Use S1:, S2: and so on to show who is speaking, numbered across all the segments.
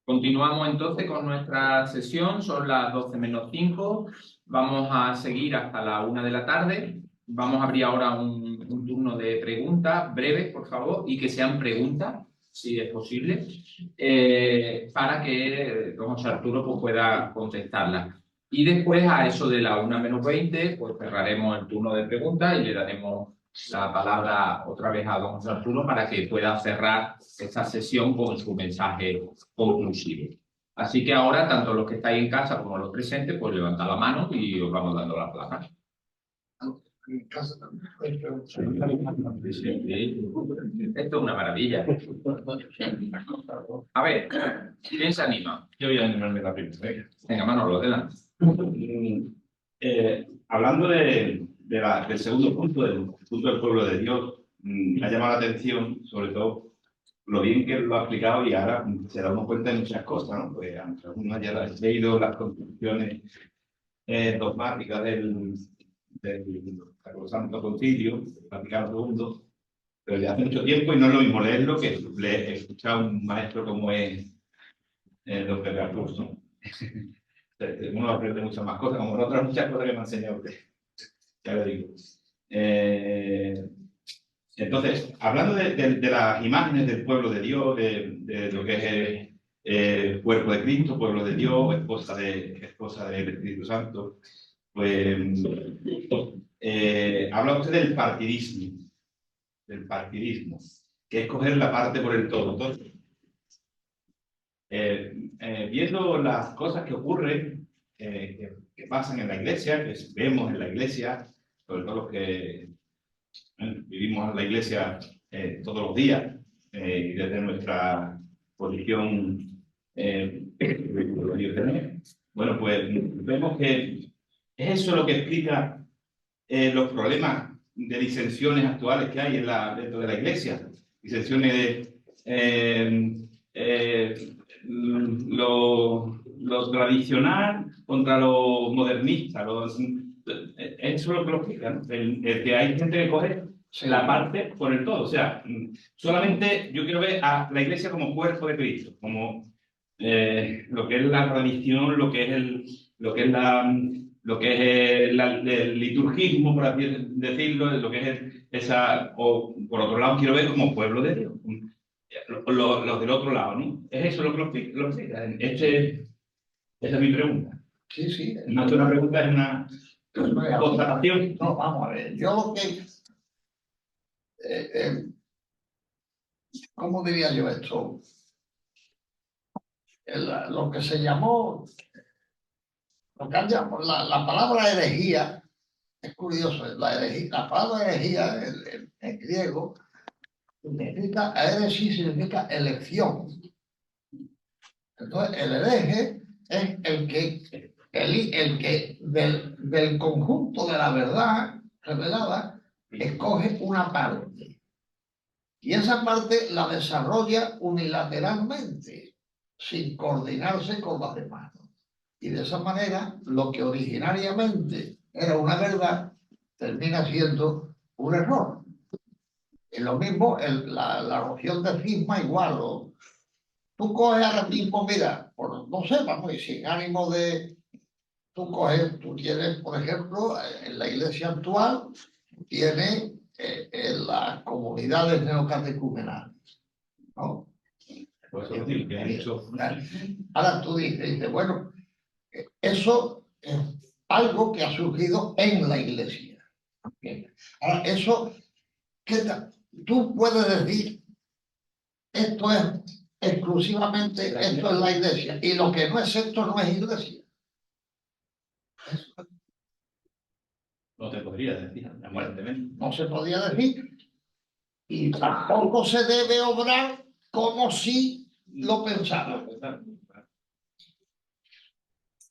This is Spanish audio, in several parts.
S1: Continuamos entonces con nuestra sesión, son las 12 menos 5. Vamos a seguir hasta la 1 de la tarde. Vamos a abrir ahora un turno de preguntas breves, por favor, y que sean preguntas, si es posible, para que don José Arturo pues, pueda contestarlas. Y después, a eso de la 1 menos 20, pues cerraremos el turno de preguntas y le daremos la palabra otra vez a don José Arturo para que pueda cerrar esta sesión con su mensaje conclusivo. Así que ahora, tanto los que estáis en casa como los presentes, pues levantad la mano y os vamos dando la palabra.
S2: En casa también hay preguntas.
S1: Esto es una maravilla. A ver, ¿quién se anima?
S3: Yo voy a animarme la primera.
S1: Venga, Manolo, adelante.
S3: Hablando del segundo punto, del punto del pueblo de Dios, me ha llamado la atención, sobre todo, lo bien que lo ha explicado y ahora se da uno cuenta de muchas cosas, ¿no? Pues uno haya leído las construcciones dogmáticas del Santo Concilio, del Vaticano II, pero de hace mucho tiempo y no es lo mismo leerlo que escuchar a un maestro como es don Pedro Artús, ¿no? Uno aprende muchas más cosas, como otras muchas cosas que me ha enseñado usted. Ya lo digo. Entonces, hablando de las imágenes del pueblo de Dios, de lo que es el cuerpo de Cristo, pueblo de Dios, esposa del Espíritu Santo, pues habla usted del partidismo, que es coger la parte por el todo. Entonces, viendo las cosas que ocurren, que pasan en la iglesia, que vemos en la iglesia, sobre todo los que vivimos en la iglesia todos los días, y desde nuestra posición, bueno, pues vemos que es eso lo que explica los problemas de disensiones actuales que hay dentro de la iglesia, disensiones de lo tradicional contra lo modernista. Eso es lo que lo explica, ¿no? El que hay gente que coge la parte por el todo. O sea, solamente yo quiero ver a la iglesia como cuerpo de Cristo, como lo que es la tradición, lo que es el liturgismo, por así decirlo, lo que es o por otro lado quiero ver como pueblo de Dios. Los del otro lado, ¿no? Es eso lo que lo explica. Esa es mi pregunta.
S2: Sí, sí.
S3: Más que una pregunta, es una constatación.
S2: No, vamos a ver. Yo lo que... ¿cómo diría yo esto? Lo que se llamó... Lo que han llamado, la palabra herejía, es curioso, la palabra herejía en griego significa, significa elección. Entonces, el hereje es el que del conjunto de la verdad revelada escoge una parte. Y esa parte la desarrolla unilateralmente, sin coordinarse con las demás. Y de esa manera, lo que originariamente era una verdad, termina siendo un error. Y lo mismo, la noción de cisma igual. Tú coges ahora mismo, mira, no sé, vamos, y sin ánimo de... Tú tienes, por ejemplo, en la iglesia actual, tienes en las comunidades neocatecumenales, ¿no?
S3: Pues eso sí, que ha dicho.
S2: Ahora tú dices, bueno, eso es algo que ha surgido en la iglesia. Ahora, eso, tú puedes decir, esto es exclusivamente, esto es la iglesia, y lo que no es esto no es iglesia.
S3: No te podría decir, aparentemente.
S2: No se podía decir, y tampoco se debe obrar como si lo pensara.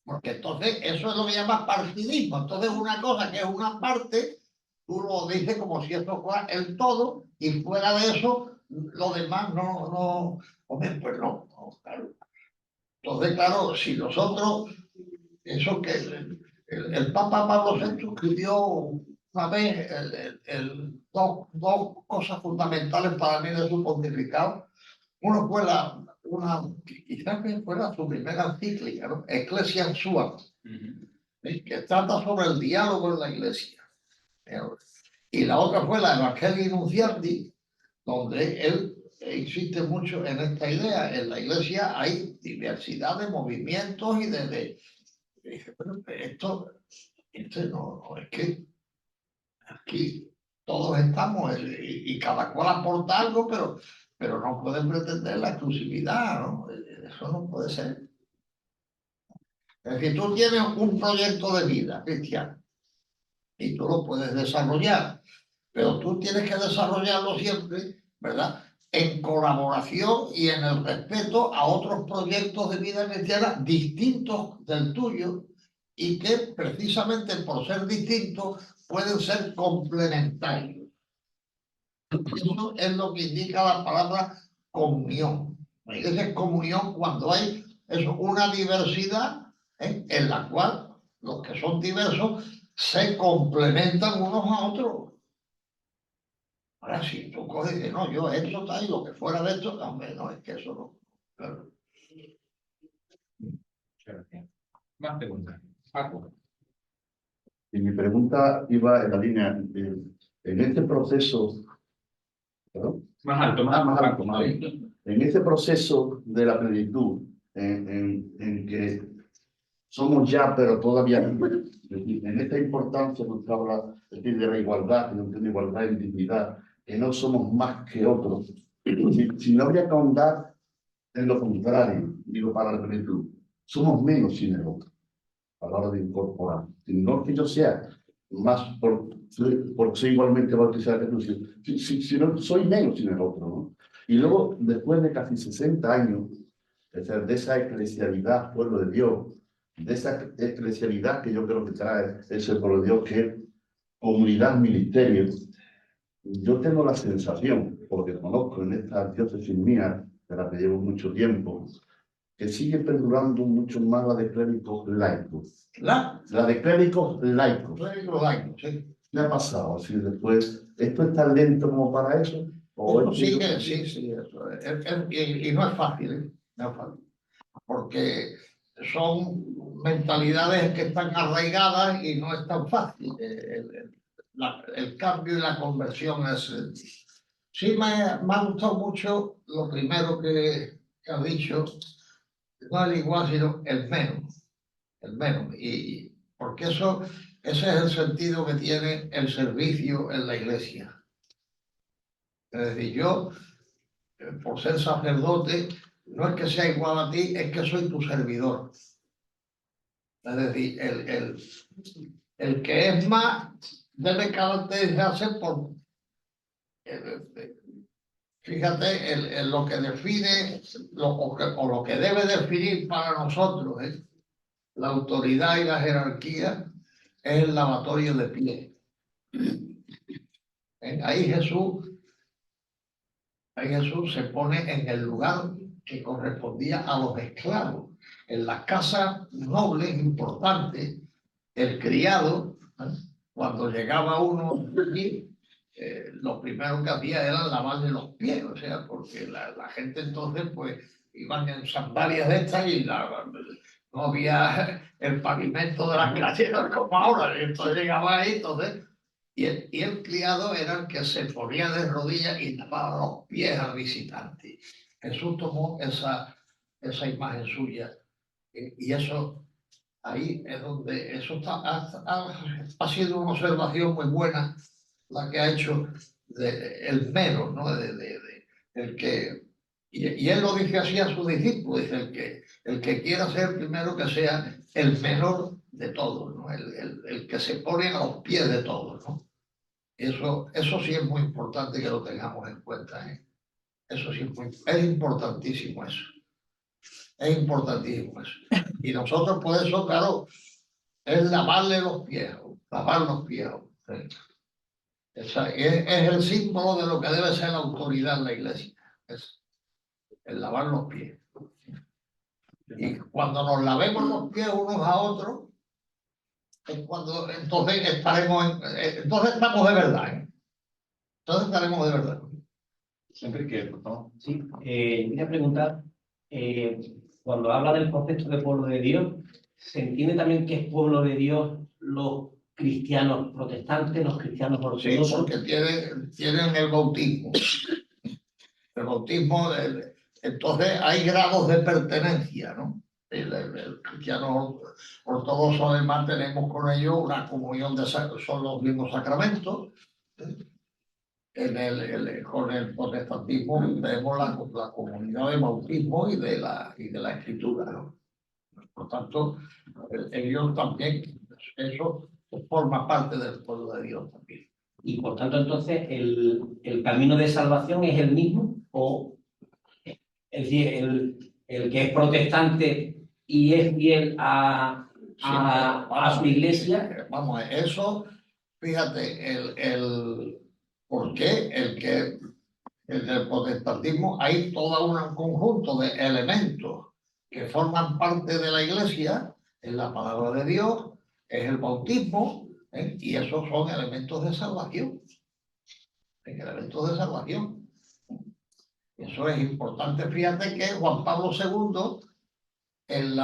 S2: Porque entonces eso es lo que llama partidismo. Entonces una cosa que es una parte, tú lo dices como si esto fuera el todo, y fuera de eso, lo demás no, hombre, pues no, claro. Entonces, claro, si nosotros, eso que el Papa Pablo VI escribió una vez dos cosas fundamentales para mí de su pontificado. Uno fue quizás que fuera su primera encíclica, ¿no? Ecclesia Suam, que trata sobre el diálogo en la iglesia. Y la otra fue la Evangelii Nunciandi, donde él insiste mucho en esta idea. En la iglesia hay diversidad de movimientos y dice, bueno, esto no, es que aquí todos estamos y cada cual aporta algo, pero no pueden pretender la exclusividad, ¿no? Eso no puede ser. Es decir, tú tienes un proyecto de vida cristiano y tú lo puedes desarrollar, pero tú tienes que desarrollarlo siempre, ¿verdad? En colaboración y en el respeto a otros proyectos de vida cristiana distintos del tuyo y que precisamente por ser distintos pueden ser complementarios. Eso es lo que indica la palabra comunión. La iglesia es comunión cuando hay una diversidad, en la cual los que son diversos se complementan unos a otros. Ahora, si tú coges y dices, no, yo esto tal y lo que fuera de esto, hombre, no, es que eso no. Claro.
S1: Más preguntas. Paco.
S4: Y mi pregunta iba en la línea, en este proceso, ¿perdón?
S1: Más alto,
S4: Más alto, más alto. En este proceso de la plenitud, en que somos ya, pero todavía no, en esta importancia que usted habla, es decir, de la igualdad, que no tiene igualdad y dignidad, que no somos más que otros, si no habría que ahondar en lo contrario, digo, para la plenitud, somos menos sin el otro, a la hora de incorporar. No que yo sea más por ser igualmente bautizado que tú, si no soy menos sin el otro, ¿no? Y luego, después de casi 60 años, es decir, de esa eclesialidad, pueblo de Dios, de esa eclesialidad que yo creo que trae ese pueblo de Dios, que es comunidad, ministerio, yo tengo la sensación, porque conozco en esta diócesis mía, de la que llevo mucho tiempo, que sigue perdurando mucho más la de clérigos laicos.
S2: La
S4: de clérigos laicos.
S2: Clérigos laicos, sí.
S4: ¿Qué ha pasado? Así después, ¿esto está lento como para eso? ¿O
S2: Sí, eso. Y no es fácil, ¿eh? No es fácil. Porque son mentalidades que están arraigadas y no es tan fácil. El cambio y la conversión es... Sí, me ha gustado mucho lo primero que ha dicho, no el igual, sino el menos. El menos. Y porque ese es el sentido que tiene el servicio en la iglesia. Es decir, yo, por ser sacerdote, no es que sea igual a ti, es que soy tu servidor. Es decir, el que es más debe caracterizarse por... Fíjate, en lo que define, o lo que debe definir para nosotros, la autoridad y la jerarquía, es el lavatorio de pies. Ahí Jesús se pone en el lugar que correspondía a los esclavos. En las casas nobles importantes, el criado, cuando llegaba uno allí, lo primero que hacía era lavarle los pies, o sea, porque la gente entonces pues iban en sandalias de estas y no había el pavimento de las calles como ahora, entonces llegaba ahí, entonces, y el criado era el que se ponía de rodillas y lavaba los pies al visitante. Jesús tomó esa imagen suya y eso, ahí es donde eso ha sido una observación muy buena la que ha hecho el mero, ¿no? El que, y él lo dice así a sus discípulos, dice el que quiera ser primero que sea el menor de todos, ¿no? El que se pone a los pies de todos, ¿no? Eso sí es muy importante que lo tengamos en cuenta, ¿eh? Eso sí es importantísimo eso. Es importantísimo eso. Y nosotros por eso, claro, es lavarle los pies, lavar los pies. Es el símbolo de lo que debe ser la autoridad en la iglesia. Es el lavar los pies. Y cuando nos lavemos los pies unos a otros, es cuando entonces entonces estamos de verdad. Entonces estaremos de verdad.
S3: Siempre que, por favor.
S5: Sí, quería preguntar cuando habla del concepto de pueblo de Dios, se entiende también que es pueblo de Dios los cristianos protestantes, los cristianos
S2: Sí,
S5: ortodoxos.
S2: porque tienen el bautismo. El bautismo, entonces hay grados de pertenencia, ¿no? El cristiano ortodoxo además tenemos con ellos una comunión son los mismos sacramentos. Con el protestantismo tenemos la comunidad de bautismo y de la escritura, ¿no? Por tanto, ellos también, eso forma parte del pueblo de Dios también.
S5: Y por tanto, entonces, el camino de salvación es el mismo, o es decir, el que es protestante y es fiel a su iglesia.
S2: Vamos, eso, fíjate, ¿por qué? En el protestantismo hay todo un conjunto de elementos que forman parte de la iglesia, es la palabra de Dios, es el bautismo, y esos son elementos de salvación. Elementos de salvación. Eso es importante. Fíjate que Juan Pablo II, en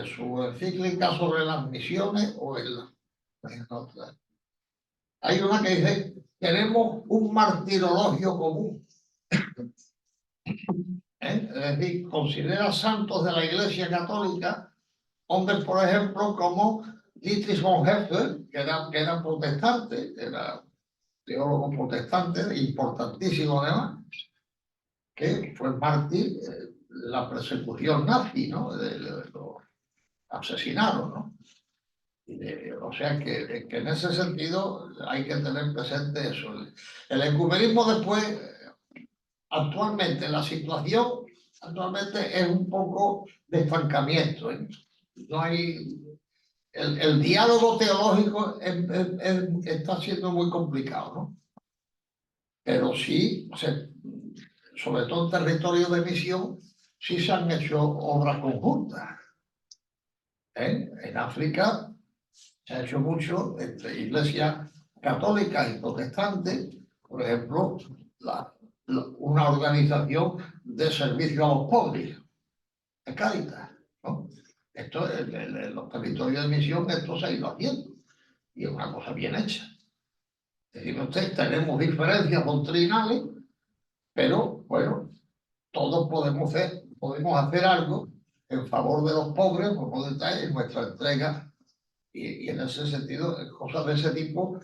S2: su encíclica sobre las misiones, hay una que dice: tenemos un martirologio común. Es decir, considera santos de la Iglesia Católica hombres, por ejemplo, como Dietrich Bonhoeffer, que era protestante, era teólogo protestante, importantísimo además, que fue mártir de la persecución nazi, ¿no? Los asesinaron, ¿no? O sea que en ese sentido hay que tener presente eso. El ecumenismo después, actualmente, la situación actualmente es un poco de estancamiento, ¿eh? No hay... El diálogo teológico está siendo muy complicado, ¿no? Pero sí, o sea, sobre todo en territorio de misión, sí se han hecho obras conjuntas. En África se ha hecho mucho entre iglesias católicas y protestantes, por ejemplo, una organización de servicio a los pobres, de Cáritas, ¿no? Esto, en los territorios de misión, esto se ha ido haciendo, y es una cosa bien hecha. Es decir, ustedes tenemos diferencias doctrinales, pero bueno, todos podemos hacer algo en favor de los pobres, como en nuestra entrega, y en ese sentido, cosas de ese tipo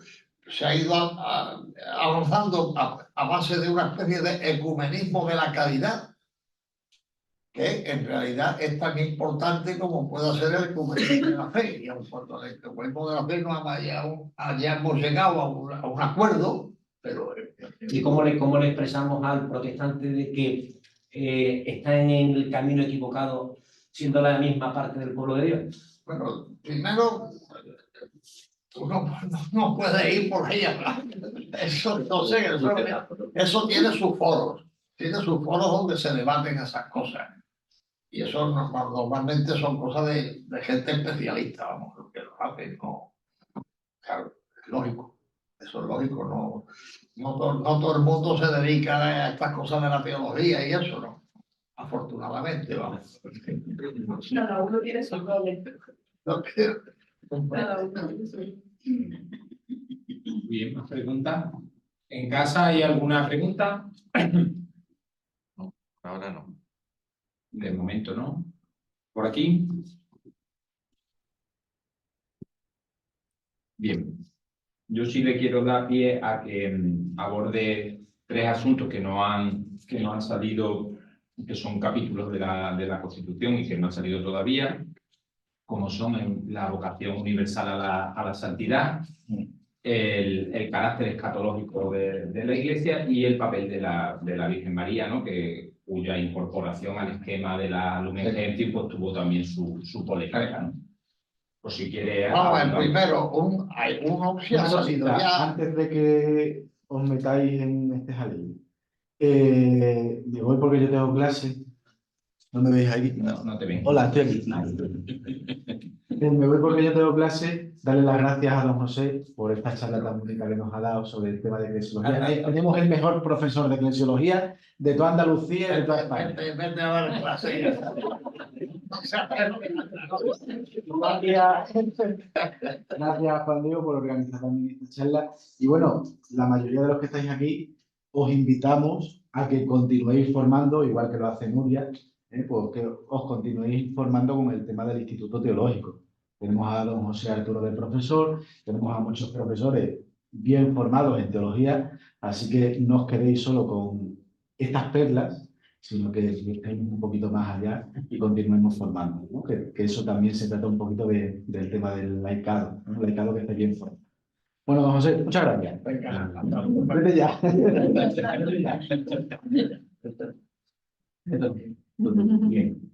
S2: se ha ido avanzando a base de una especie de ecumenismo de la caridad, que en realidad es tan importante como pueda ser el ecumenismo de la fe. Y aun cuando el ecumenismo de la fe no hayamos llegado a un acuerdo, pero...
S5: ¿Y cómo le expresamos al protestante de que está en el camino equivocado, siendo la misma parte del pueblo de Dios?
S2: Bueno, primero, uno no puede ir por ahí atrás. Eso, no sé, eso tiene sus foros. Tiene sus foros donde se debaten esas cosas. Y eso normalmente son cosas de gente especialista, vamos, lo que lo hacen, no. Claro, es lógico. Eso es lógico, no todo el mundo se dedica a estas cosas de la teología y eso, ¿no? Afortunadamente, vamos.
S6: Cada uno tiene su rol. Cada uno tiene su...
S1: Bien, ¿más preguntas? ¿En casa hay alguna pregunta? No, ahora no. De momento no. ¿Por aquí? Bien. Yo sí le quiero dar pie a que aborde tres asuntos que no han salido, que son capítulos de la Constitución y que no han salido todavía, como son la vocación universal a la santidad, el carácter escatológico de la Iglesia y el papel de la Virgen María, ¿no? Cuya incorporación al esquema de la Lumen Gentium pues tuvo también su polémica, ¿no? Por si quiere...
S2: Vamos, primero, hay uno que ha salido ya...
S7: Antes de que os metáis en este jaleo, digo hoy porque yo tengo clase ¿No me veis ahí?
S1: No, no te ven.
S7: Hola, estoy aquí. Me voy porque yo tengo clase. Darle las gracias a don José por esta charla tan bonita que nos ha dado sobre el tema de eclesiología. Tenemos el mejor profesor de eclesiología de toda Andalucía y de toda España.
S2: Vete a dar clase.
S7: Gracias, Juan Diego, por organizar también esta charla. Y bueno, la mayoría de los que estáis aquí, os invitamos a que continuéis formando, igual que lo hace Nuria, pues que os continuéis formando con el tema del Instituto Teológico. Tenemos a don José Arturo de profesor, tenemos a muchos profesores bien formados en teología, así que no os quedéis solo con estas perlas, sino que estéis un poquito más allá y continuemos formando, ¿no? Que eso también se trata un poquito del tema del laicado, ¿no? El laicado que esté bien formado. Bueno, don José, muchas gracias. Vete ya.
S1: Bien.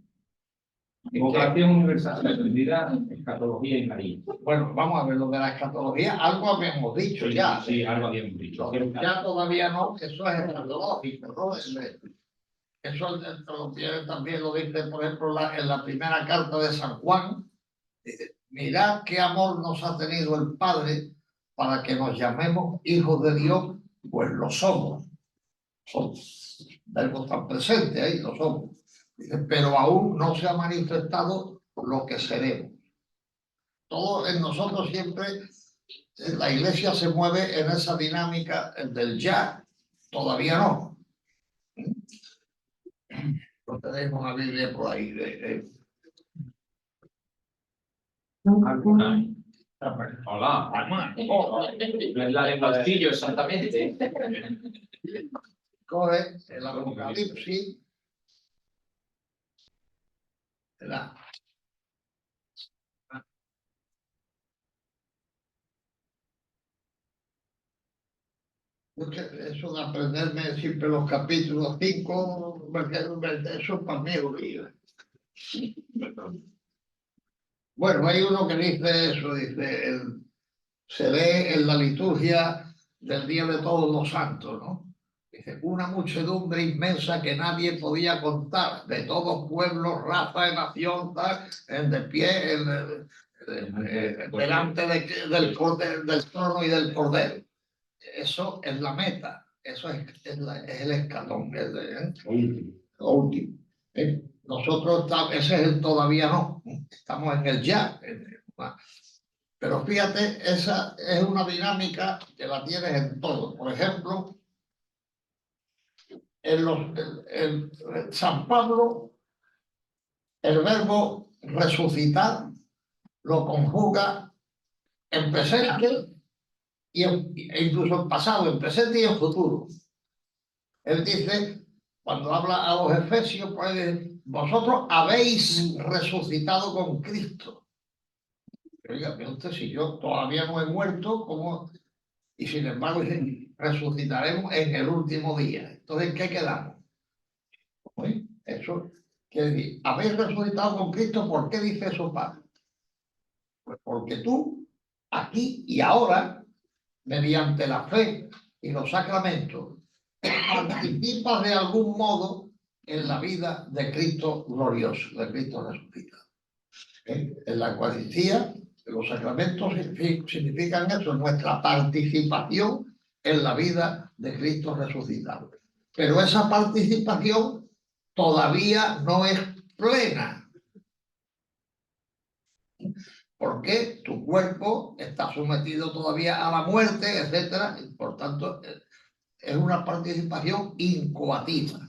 S1: Democracia universal, entendida, escatología y María.
S2: Bueno, vamos a ver lo de la escatología. Algo habíamos dicho ya.
S3: Sí, algo habíamos dicho.
S2: Lo que ya todavía no, eso es escatológico, ¿no? Eso también lo dice, por ejemplo, en la primera carta de San Juan. Dice, mirad qué amor nos ha tenido el Padre para que nos llamemos hijos de Dios, pues lo somos. Somos. Verbo tan presente ahí, lo somos. Dice, pero aún no se ha manifestado lo que seremos. Todo en nosotros siempre, la Iglesia se mueve en esa dinámica del ya, todavía no. No tenemos una Biblia por ahí.
S1: ¿Alguna? Hola. No es la del bolsillo, exactamente.
S2: Coge el Apocalipsis. Eso de aprenderme siempre los capítulos 5, eso es para mí horrible. Bueno, hay uno que dice eso, dice, se lee en la liturgia del Día de Todos los Santos, ¿no? Dice, una muchedumbre inmensa que nadie podía contar, de todos pueblos, raza, nación, de pie, delante del trono y del cordero. Eso es la meta, eso es el escalón, lo último. Nosotros, ese es el todavía no, estamos en el ya. Pero fíjate, esa es una dinámica que la tienes en todo. Por ejemplo, en San Pablo, el verbo resucitar lo conjuga en presente e incluso en pasado, en presente y en futuro. Él dice, cuando habla a los efesios, pues vosotros habéis resucitado con Cristo. Oiga, pero usted, si yo todavía no he muerto, ¿cómo? Y sin embargo, resucitaremos en el último día. Entonces, ¿qué quedamos? Pues eso quiere decir, habéis resucitado con Cristo, ¿por qué dice eso, Padre? Pues porque tú, aquí y ahora, mediante la fe y los sacramentos, participas de algún modo en la vida de Cristo glorioso, de Cristo resucitado. En la Eucaristía, los sacramentos significan eso, nuestra participación en la vida de Cristo resucitado. Pero esa participación todavía no es plena. Porque tu cuerpo está sometido todavía a la muerte, etcétera, y por tanto es una participación incoativa.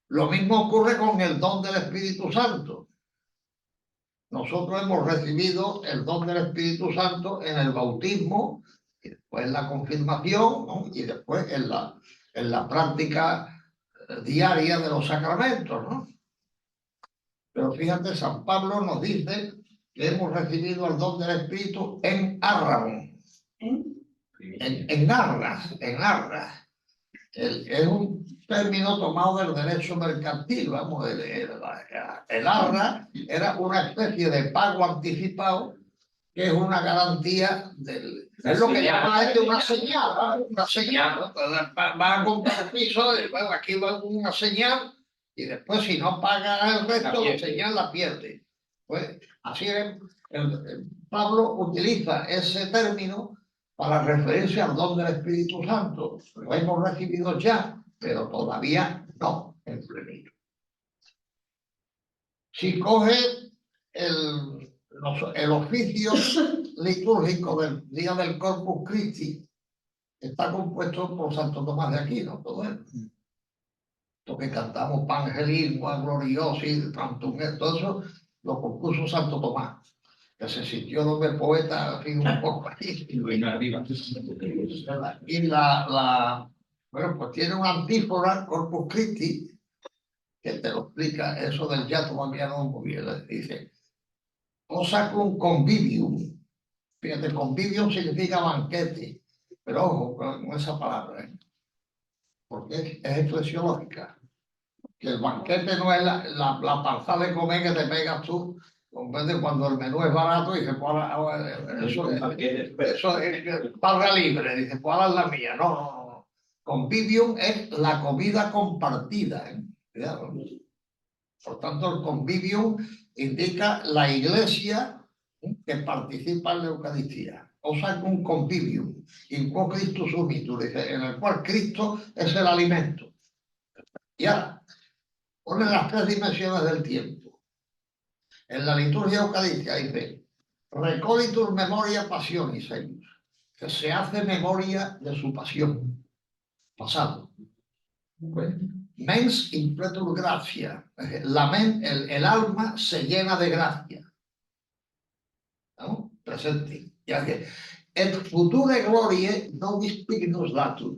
S2: Lo mismo ocurre con el don del Espíritu Santo. Nosotros hemos recibido el don del Espíritu Santo en el bautismo, y después en la confirmación, ¿no? Y después en la práctica diaria de los sacramentos, ¿no? Pero fíjate, San Pablo nos dice que hemos recibido el don del Espíritu en Arrabón, en arras. Es un término tomado del derecho mercantil, vamos, el arra era una especie de pago anticipado que es una garantía es lo que llama una señal, ¿no? Una señal, ¿no? Va a comprar piso, bueno, aquí va una señal Y después, si no paga el resto, la
S1: pierde.
S2: señal la pierde. Pues así es, Pablo utiliza ese término para referirse al don del Espíritu Santo. Lo hemos recibido ya, pero todavía no en plenitud. Si coge el oficio litúrgico del día del Corpus Christi, está compuesto por Santo Tomás de Aquino, todo eso. Lo que cantamos Pangelismo, Gloriosis, Tantum, todo eso lo compuso Santo Tomás, que se sintió doble poeta, así un poco ahí.
S1: Y vino arriba.
S2: Y bueno, pues tiene una antífona, Corpus Christi, que te lo explica, eso del ya todavía no muy bien. Dice, o sacrum convivium. Fíjate, convivium significa banquete, pero ojo con esa palabra, porque es eclesiológica. Que el banquete no es la panza de comer que te pegas tú, comprende, cuando el menú es barato y dices, pues eso es paga libre, dice, pues ahora es la mía. No, no, no. Convivium es la comida compartida. Cuidado. Por tanto, el convivium indica la iglesia que participa en la Eucaristía. O sea, un convivium, in quo Christus sumitur, dice, en el cual Cristo es el alimento. Y ahora, pone las tres dimensiones del tiempo. En la liturgia eucarística dice, recolitur memoria passionis eius, que se hace memoria de su pasión, pasado. Pues, mens impletur gracia, el alma se llena de gracia. ¿No? Presente. Ya que et future glorie nobis pignus datur.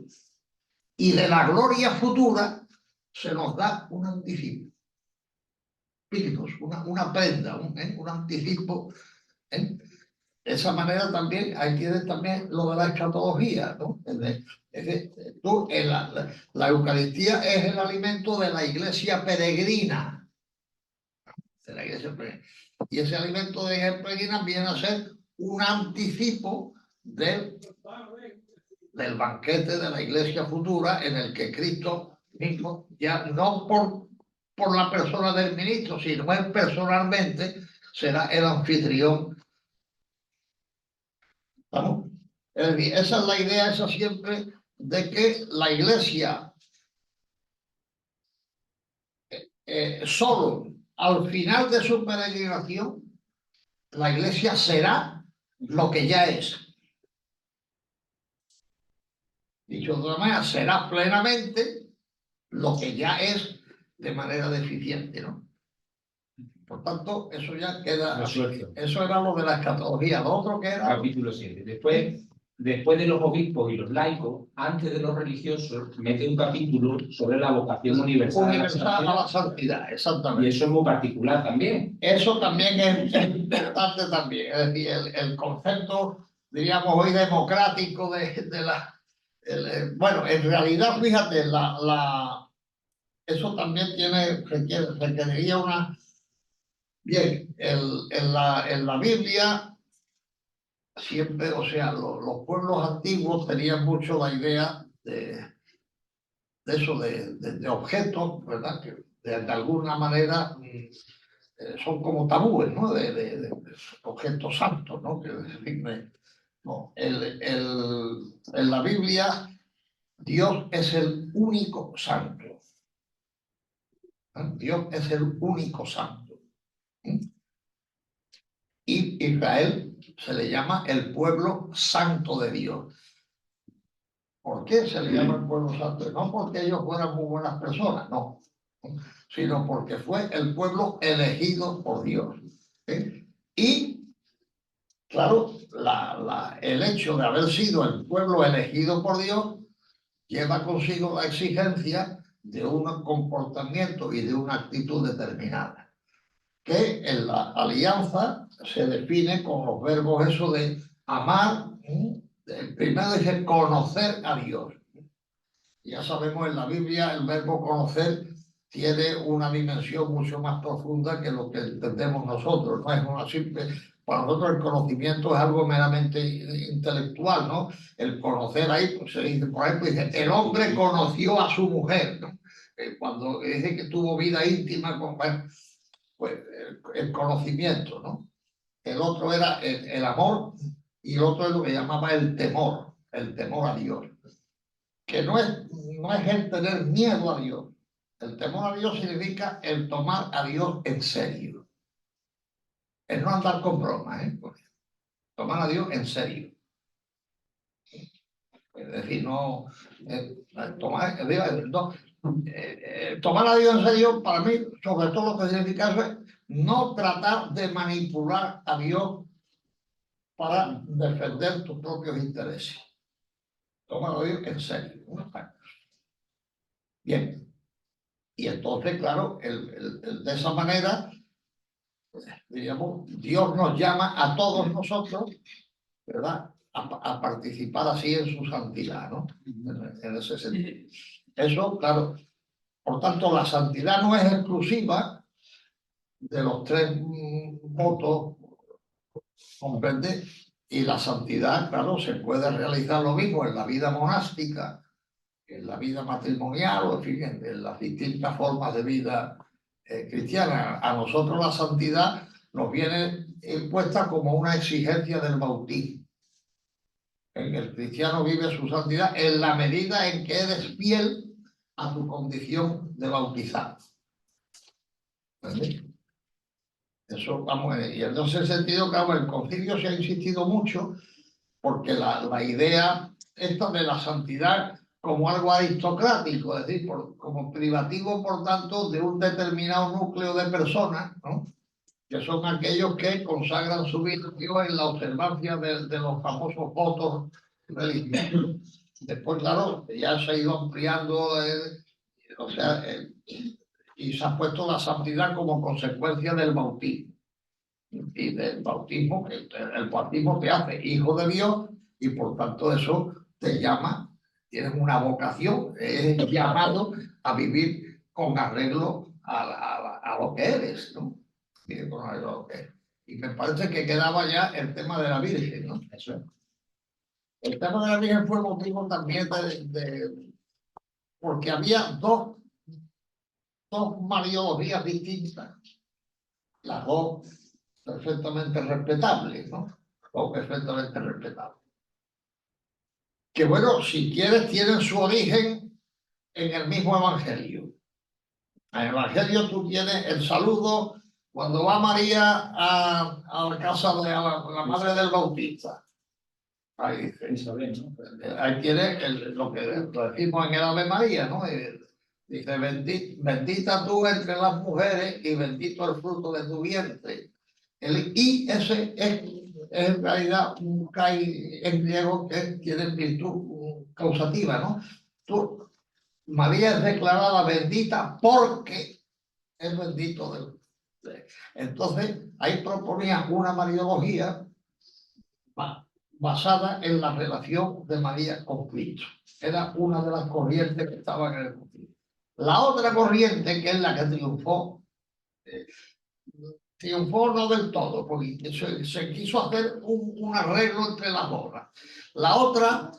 S2: Y de la gloria futura se nos da un anticipo. Pignus, una prenda, un anticipo. De esa manera también, ahí tienes también lo de la escatología, ¿no? La Eucaristía es el alimento de la iglesia peregrina. De la iglesia peregrina. Y ese alimento de la iglesia peregrina viene a ser un anticipo del banquete de la iglesia futura, en el que Cristo mismo, ya no por la persona del ministro, sino él personalmente será el anfitrión. ¿Vamos? Esa es la idea, esa siempre, de que la iglesia solo al final de su peregrinación, la iglesia será lo que ya es. Dicho de otra manera, será plenamente lo que ya es de manera deficiente, ¿no? Por tanto, eso ya queda.
S1: Resuelto.
S2: Eso era lo de la escatología. Lo otro que era.
S1: Capítulo 7. Después de los obispos y los laicos, antes de los religiosos, mete un capítulo sobre la vocación universal
S2: A la santidad, exactamente.
S1: Y eso es muy particular también.
S2: Eso también es importante también. Es decir, el concepto, diríamos hoy, democrático de la. Bueno, en realidad, fíjate, eso también requeriría una. Bien, en la Biblia siempre, o sea, los pueblos antiguos tenían mucho la idea de eso, de objetos, ¿verdad? Que de alguna manera son como tabúes, ¿no? De objetos santos, ¿no? No, en la Biblia, Dios es el único santo. Dios es el único santo. Y Israel se le llama el pueblo santo de Dios. ¿Por qué se le llama el pueblo santo? No porque ellos fueran muy buenas personas, no, sino porque fue el pueblo elegido por Dios. Y, claro, el hecho de haber sido el pueblo elegido por Dios lleva consigo la exigencia de un comportamiento y de una actitud determinada, que en la alianza se define con los verbos eso de amar. Primero dice conocer a Dios. Ya sabemos, en la Biblia el verbo conocer tiene una dimensión mucho más profunda que lo que entendemos nosotros. No es una simple. Para nosotros el conocimiento es algo meramente intelectual, ¿no? El conocer ahí, pues se dice, por ejemplo, dice, el hombre conoció a su mujer, ¿no? cuando dice que tuvo vida íntima con bueno, pues, el conocimiento, ¿no? El otro era el amor y el otro es lo que llamaba el temor a Dios. Que no es el tener miedo a Dios. El temor a Dios significa el tomar a Dios en serio. El no andar con bromas, porque tomar a Dios en serio. Es decir, no, tomar a Dios en serio, para mí, sobre todo lo que significa eso es no tratar de manipular a Dios para defender tus propios intereses. Tomar a Dios en serio. Bien. Y entonces, claro, de esa manera, diríamos, Dios nos llama a todos nosotros, ¿verdad?, a participar así en su santidad, ¿no? En ese sentido. Eso, claro, por tanto, la santidad no es exclusiva de los tres votos, ¿comprende? Y la santidad, claro, se puede realizar lo mismo en la vida monástica, en la vida matrimonial, o en fin, en las distintas formas de vida cristiana. A nosotros la santidad nos viene impuesta como una exigencia del bautismo. El cristiano vive su santidad en la medida en que eres fiel a tu condición de bautizado. ¿Entendés? Eso, vamos, y en ese sentido, claro, el concilio se ha insistido mucho porque la idea esta de la santidad como algo aristocrático, es decir, como privativo, por tanto, de un determinado núcleo de personas, ¿no?, que son aquellos que consagran su vida a Dios en la observancia de los famosos votos religiosos. Después, claro, ya se ha ido ampliando, o sea, y se ha puesto la santidad como consecuencia del bautismo. Y del bautismo, que el bautismo te hace hijo de Dios y por tanto eso te llama, tienes una vocación, eres llamado a vivir con arreglo a lo que eres, ¿no? Vivir con arreglo a lo que eres. Y me parece que quedaba ya el tema de la Virgen, ¿no? Eso es. El tema de la Virgen fue motivo también porque había dos mariologías distintas, las dos perfectamente respetables, ¿no? O perfectamente respetables. Que bueno, si quieres, tienen su origen en el mismo Evangelio. En el Evangelio tú tienes el saludo cuando va María a la casa de la madre del Bautista. Ahí dice,
S3: Isabel, ¿no?
S2: ahí tiene lo que decimos en el Ave María, ¿no? Dice, bendita tú entre las mujeres y bendito el fruto de tu vientre. El I ese es en realidad un kai en griego que tiene virtud causativa, ¿no? María es declarada bendita porque es bendito Entonces, ahí proponía una mariología basada en la relación de María con Cristo. Era una de las corrientes que estaban en el concilio. La otra corriente, que es la que triunfó, triunfó no del todo, porque se quiso hacer un arreglo entre las obras. La otra,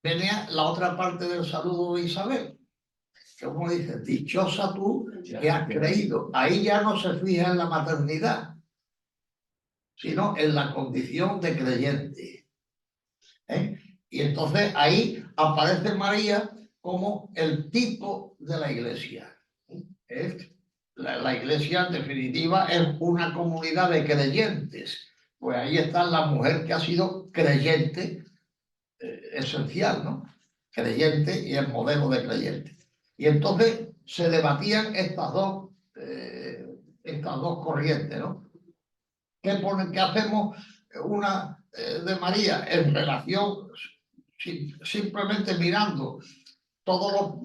S2: venía la otra parte del saludo de Isabel, que como dice, dichosa tú que has creído. Ahí ya no se fija en la maternidad, sino en la condición de creyente. Y entonces ahí aparece María como el tipo de la iglesia. La iglesia, en definitiva, es una comunidad de creyentes. Pues ahí está la mujer que ha sido creyente, esencial, ¿no? Creyente y el modelo de creyente. Y entonces se debatían estas dos corrientes, ¿no? ¿Qué hacemos una de María en relación, simplemente mirando todo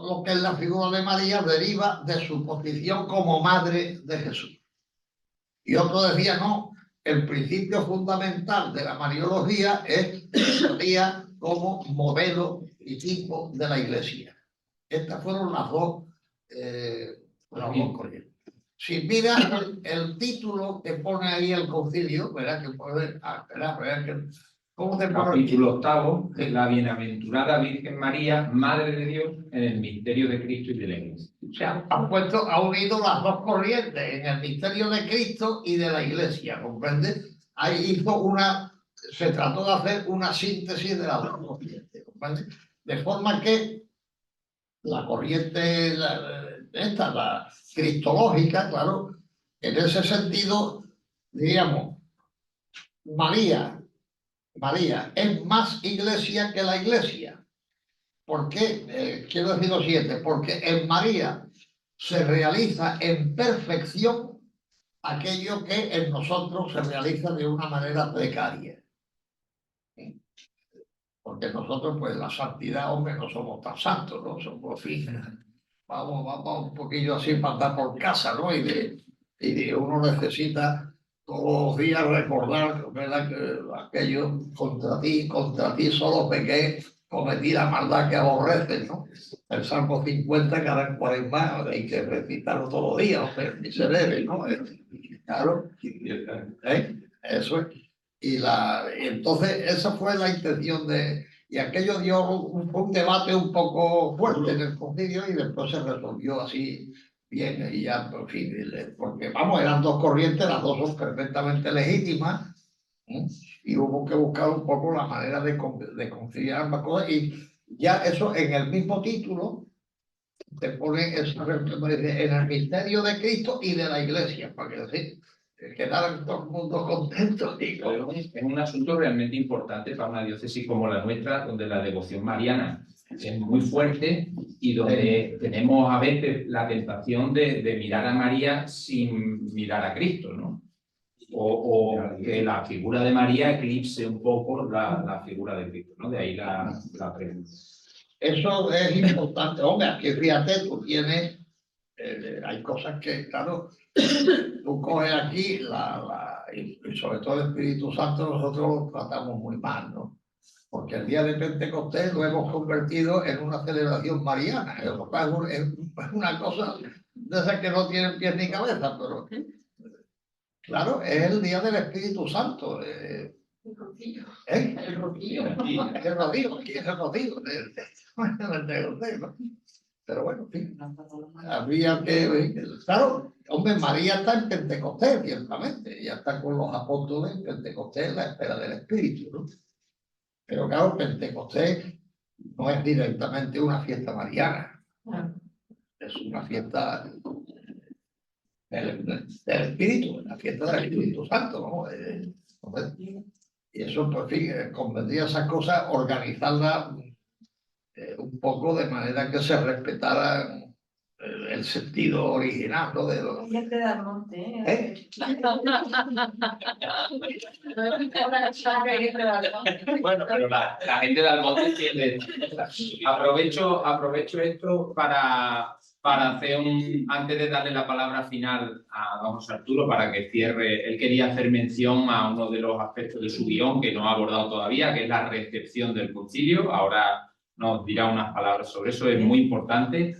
S2: lo que es la figura de María deriva de su posición como madre de Jesús? Y otro decía, no, el principio fundamental de la mariología es María como modelo y tipo de la iglesia. Estas fueron las dos corrientes. Si miras el título que pone ahí el concilio, verás que puede, verás que ¿Cómo te pones?
S1: Capítulo 8, la bienaventurada Virgen María, Madre de Dios, en el misterio de Cristo y de la Iglesia.
S2: O sea, ha unido las dos corrientes en el misterio de Cristo y de la Iglesia, ¿comprende? Ahí se trató de hacer una síntesis de las dos corrientes, ¿comprende? De forma que la corriente, la cristológica, claro, en ese sentido, diríamos, María es más iglesia que la iglesia. ¿Por qué? Quiero decir lo siguiente, porque en María se realiza en perfección aquello que en nosotros se realiza de una manera precaria. Porque nosotros, pues, la santidad, hombre, no somos tan santos, ¿no? Somos fines. Vamos un poquillo así para andar por casa, ¿no? Y uno necesita todos los días recordar, ¿verdad?, que aquello contra ti solo pequé, cometí la maldad que aborreces, ¿no? El Salmo 50 cada en Cuaresma hay que recitarlo todos los días, ni se debe, ¿no? Claro, eso es. Y entonces esa fue la intención y aquello dio un debate un poco fuerte en el concilio y después se resolvió así bien y ya, por fin, porque vamos, eran dos corrientes, las dos son perfectamente legítimas, ¿eh? Y hubo que buscar un poco la manera de conciliar ambas cosas y ya eso en el mismo título te pone eso en el misterio de Cristo y de la Iglesia, para que decir, quedaran todo el mundo contentos.
S1: Es un asunto realmente importante para una diócesis como la nuestra, donde la devoción mariana es muy fuerte y donde tenemos a veces la tentación de mirar a María sin mirar a Cristo, ¿no? O que la figura de María eclipse un poco la figura de Cristo, ¿no? De ahí la pregunta.
S2: Eso es importante. Hombre, aquí fíjate, tú tienes, hay cosas que, claro, tú coges aquí y sobre todo el Espíritu Santo nosotros lo tratamos muy mal, ¿no? Porque el día de Pentecostés lo hemos convertido en una celebración mariana. Es una cosa de esas que no tienen pies ni cabeza, pero claro, es el día del Espíritu Santo. El rocío. El rocío. El rocío, aquí es el rocío. Pero bueno, sí. Habría que. Claro, hombre, María está en Pentecostés, ciertamente. Ella está con los apóstoles en Pentecostés en la espera del Espíritu, ¿no? Pero claro, Pentecostés no es directamente una fiesta mariana. Es una fiesta del Espíritu, la fiesta del Espíritu Santo, ¿no? Y eso, pues, en fin, convendría esas cosas, organizarlas un poco de manera que se respetara el sentido original, ¿no? De lo...
S6: Gente de Almonte,
S2: ¿Eh?
S1: Bueno, pero la gente de Almonte entiende. Aprovecho esto para hacer antes de darle la palabra final a don José Arturo para que cierre. Él quería hacer mención a uno de los aspectos de su guión que no ha abordado todavía, que es la recepción del concilio. Ahora nos dirá unas palabras sobre eso, es muy importante.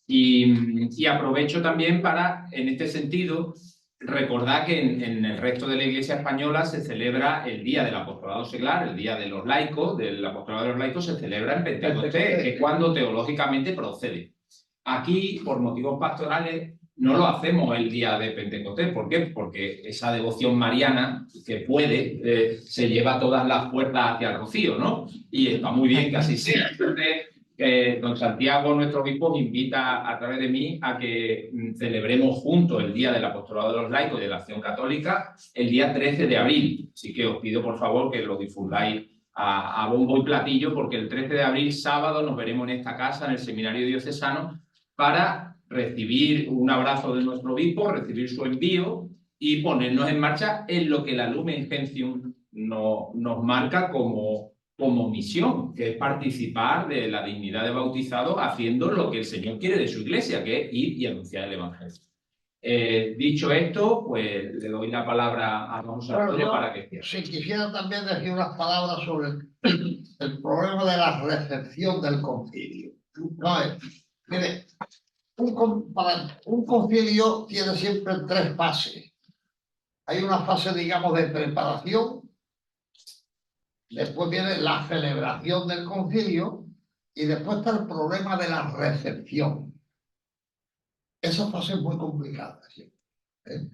S1: Y aprovecho también para, en este sentido, recordar que en el resto de la Iglesia española se celebra el Día del Apostolado Seglar, el Día de los Laicos, del Apostolado de los Laicos se celebra en Pentecostés, que es cuando teológicamente procede. Aquí, por motivos pastorales, no lo hacemos el día de Pentecostés. ¿Por qué? Porque esa devoción mariana que puede, se lleva todas las puertas hacia el rocío, ¿no? Y está muy bien que así sea. Entonces, don Santiago, nuestro obispo, invita a través de mí a que celebremos juntos el Día del Apostolado de los Laicos y de la Acción Católica el día 13 de abril. Así que os pido, por favor, que lo difundáis a bombo y platillo, porque el 13 de abril, sábado, nos veremos en esta casa, en el Seminario Diocesano, para recibir un abrazo de nuestro obispo, recibir su envío y ponernos en marcha en lo que la Lumen Gentium nos marca como misión, que es participar de la dignidad de bautizado haciendo lo que el Señor quiere de su iglesia, que es ir y anunciar el Evangelio. Dicho esto, pues le doy la palabra a don José Arturo para que cierre.
S2: Si quisiera también decir unas palabras sobre el problema de la recepción del concilio. No, mire, un concilio tiene siempre tres fases. Hay una fase, digamos, de preparación, después viene la celebración del concilio y después está el problema de la recepción. Esa fase es muy complicada, ¿sí?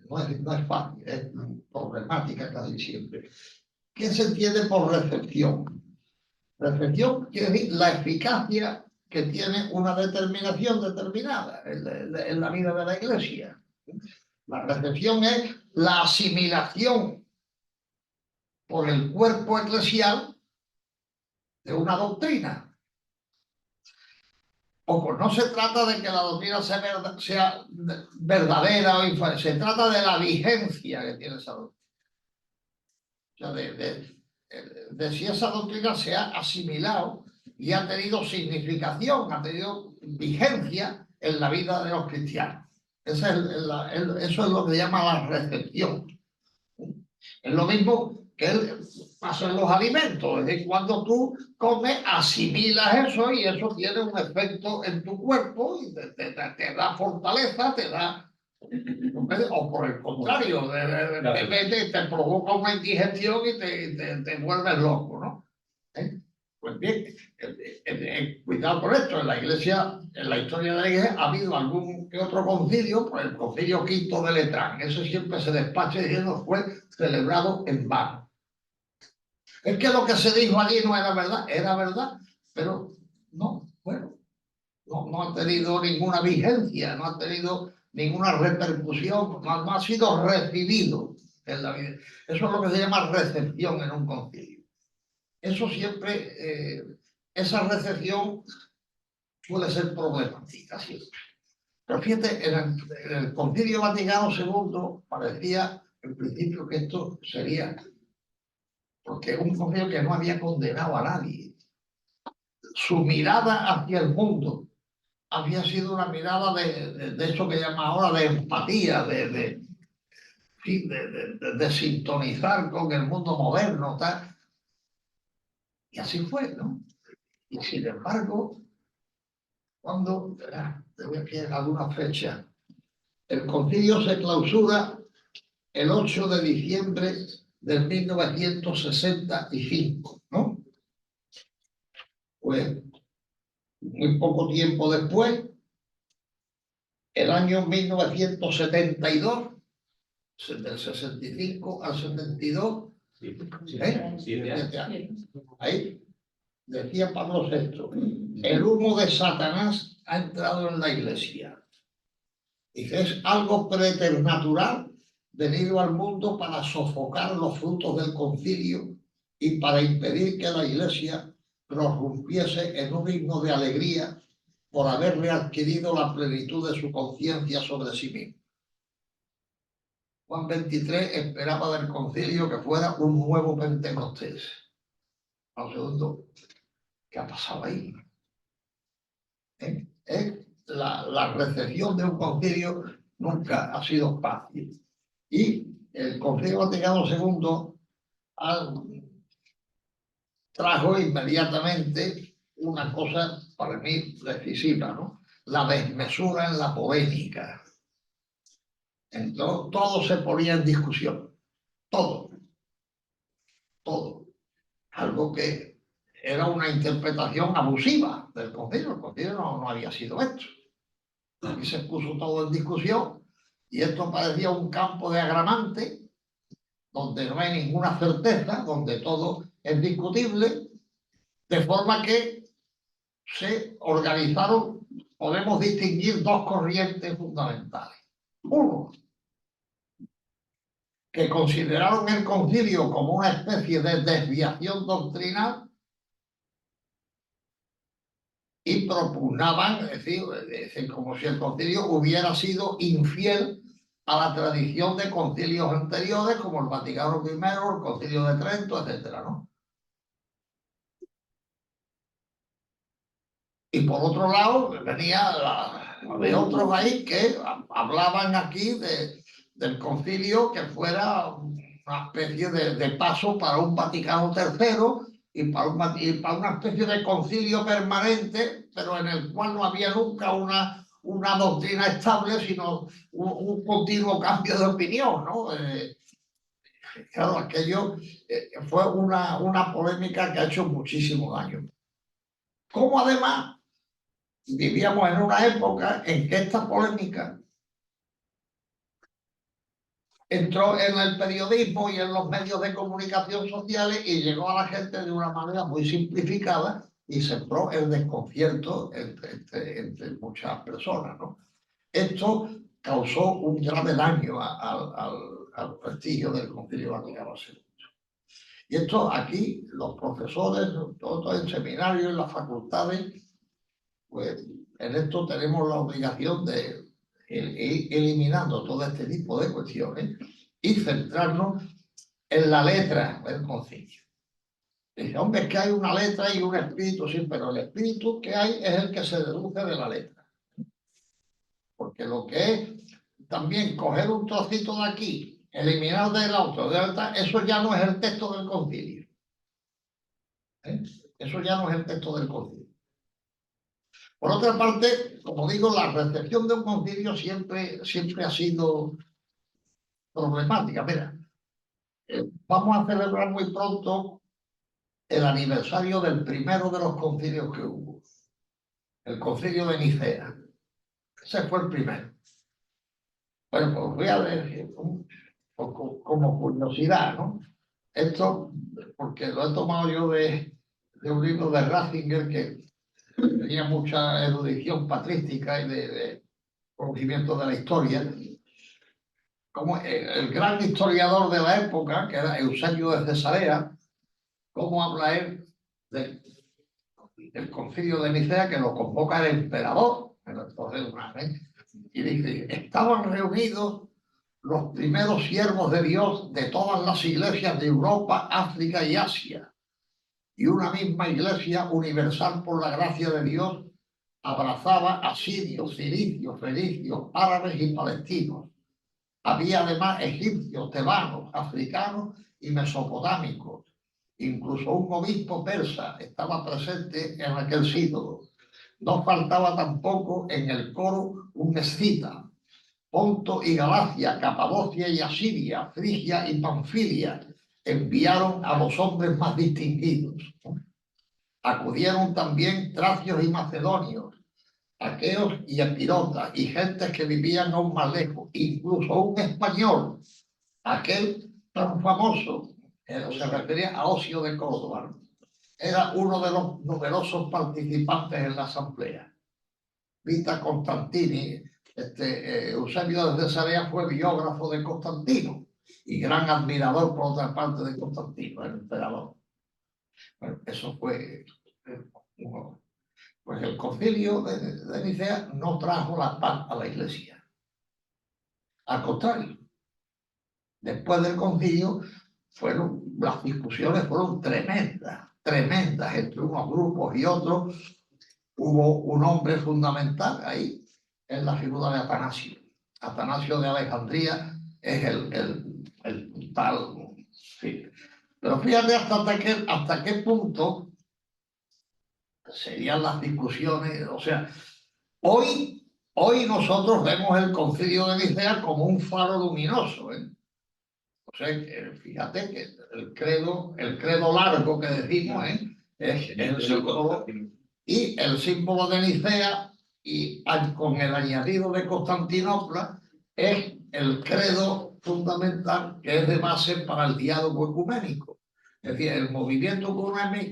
S2: No es fácil, es problemática casi siempre. ¿Qué se entiende por recepción? Recepción quiere decir la eficacia que tiene una determinación determinada en la vida de la Iglesia. La recepción es la asimilación por el cuerpo eclesial de una doctrina. Ojo, no se trata de que la doctrina sea verdadera o infalible, se trata de la vigencia que tiene esa doctrina. O sea, de si esa doctrina se ha asimilado y ha tenido significación, ha tenido vigencia en la vida de los cristianos. Eso es lo que se llama la recepción. Es lo mismo que pasa en los alimentos, es decir, cuando tú comes, asimilas eso y eso tiene un efecto en tu cuerpo y te da fortaleza, te da... O por el contrario, te provoca una indigestión y te vuelves loco, ¿no? Pues bien, cuidado con esto. En la Iglesia, en la historia de la Iglesia, ha habido algún que otro concilio, pues el concilio V de Letrán. Eso siempre se despacha diciendo fue celebrado en vano. Es que lo que se dijo allí no era verdad, pero no, bueno, no ha tenido ninguna vigencia, no ha tenido ninguna repercusión, no ha sido recibido en la vida. Eso es lo que se llama recepción en un concilio. Eso siempre, esa recepción suele ser problemática siempre. Pero fíjate, en el Concilio Vaticano II parecía en principio que esto sería, porque un concilio que no había condenado a nadie. Su mirada hacia el mundo había sido una mirada de eso que llama ahora de empatía, de sintonizar con el mundo moderno, tal. Y así fue, ¿no? Y sin embargo, cuando, te voy a poner alguna fecha, el concilio se clausura el 8 de diciembre de 1965, ¿no? Pues muy poco tiempo después, el año 1972, del 65 al 72, ahí decía Pablo VI, el humo de Satanás ha entrado en la Iglesia. Dice, es algo preternatural venido al mundo para sofocar los frutos del concilio y para impedir que la Iglesia prorrumpiese en un himno de alegría por haberle adquirido la plenitud de su conciencia sobre sí mismo. Juan XXIII esperaba del concilio que fuera un nuevo Pentecostés. Al segundo, ¿qué ha pasado ahí? La recepción de un concilio nunca ha sido fácil. Y el Concilio Vaticano II trajo inmediatamente una cosa para mí decisiva, ¿no? La desmesura en la polémica. Entonces, todo se ponía en discusión. Todo. Algo que era una interpretación abusiva del concilio. El concilio no había sido hecho. Y se puso todo en discusión y esto parecía un campo de agramante donde no hay ninguna certeza, donde todo es discutible, de forma que se organizaron, podemos distinguir dos corrientes fundamentales. Uno, que consideraron el concilio como una especie de desviación doctrinal y propugnaban, es decir, como si el concilio hubiera sido infiel a la tradición de concilios anteriores, como el Vaticano I, el Concilio de Trento, etcétera, ¿no? Y por otro lado, había otros ahí que hablaban aquí del concilio que fuera una especie de paso para un Vaticano III y para una especie de concilio permanente, pero en el cual no había nunca una doctrina estable, sino un continuo cambio de opinión, ¿no? Claro, aquello fue una polémica que ha hecho muchísimo daño. Como además vivíamos en una época en que esta polémica entró en el periodismo y en los medios de comunicación sociales y llegó a la gente de una manera muy simplificada y sembró el desconcierto entre muchas personas, ¿no? Esto causó un grave daño al prestigio del Concilio Vaticano II. Y esto aquí, los profesores, todos en seminarios, en las facultades, pues en esto tenemos la obligación de ir eliminando todo este tipo de cuestiones y centrarnos en la letra del concilio. Dice, hombre, es que hay una letra y un espíritu, sí, pero el espíritu que hay es el que se deduce de la letra. Porque lo que es también coger un trocito de aquí, eliminar del otro, eso ya no es el texto del concilio. Eso ya no es el texto del concilio. Por otra parte, como digo, la recepción de un concilio siempre ha sido problemática. Mira, vamos a celebrar muy pronto el aniversario del primero de los concilios que hubo, el concilio de Nicea. Ese fue el primero. Bueno, pues voy a ver, como curiosidad, ¿no? Esto, porque lo he tomado yo de un libro de Ratzinger que tenía mucha erudición patrística y de conocimiento de la historia. Como el gran historiador de la época, que era Eusebio de Cesarea, cómo habla él del concilio de Nicea, que lo convoca el emperador, y dice, estaban reunidos los primeros siervos de Dios de todas las iglesias de Europa, África y Asia, y una misma iglesia universal por la gracia de Dios abrazaba a sirios, cilicios, fenicios, árabes y palestinos. Había además egipcios, tebanos, africanos y mesopotámicos. Incluso un obispo persa estaba presente en aquel sínodo. No faltaba tampoco en el coro un escita. Ponto y Galacia, Capadocia y Asiria, Frigia y Panfilia enviaron a los hombres más distinguidos. Acudieron también tracios y macedonios, aqueos y epirotas, y gentes que vivían aún más lejos, incluso un español, aquel tan famoso, se refería a Ocio de Córdoba, ¿no? Era uno de los numerosos participantes en la asamblea. Vita Constantini, Eusebio de Cesarea fue biógrafo de Constantino y gran admirador, por otra parte, de Constantino, el emperador. Bueno, eso fue uno. Pues el concilio de Nicea no trajo la paz a la iglesia. Al contrario, después del concilio las discusiones fueron tremendas entre unos grupos y otros. Hubo un hombre fundamental ahí, en la figura de Atanasio. Atanasio de Alejandría es el tal. Sí. Pero fíjate hasta qué punto serían las discusiones. O sea, hoy nosotros vemos el concilio de Nicea como un faro luminoso, ¿eh? O sea, fíjate que el credo largo que decimos, es el símbolo, y el símbolo de Nicea, y con el añadido de Constantinopla, es el credo fundamental que es de base para el diálogo ecuménico. Es decir, el movimiento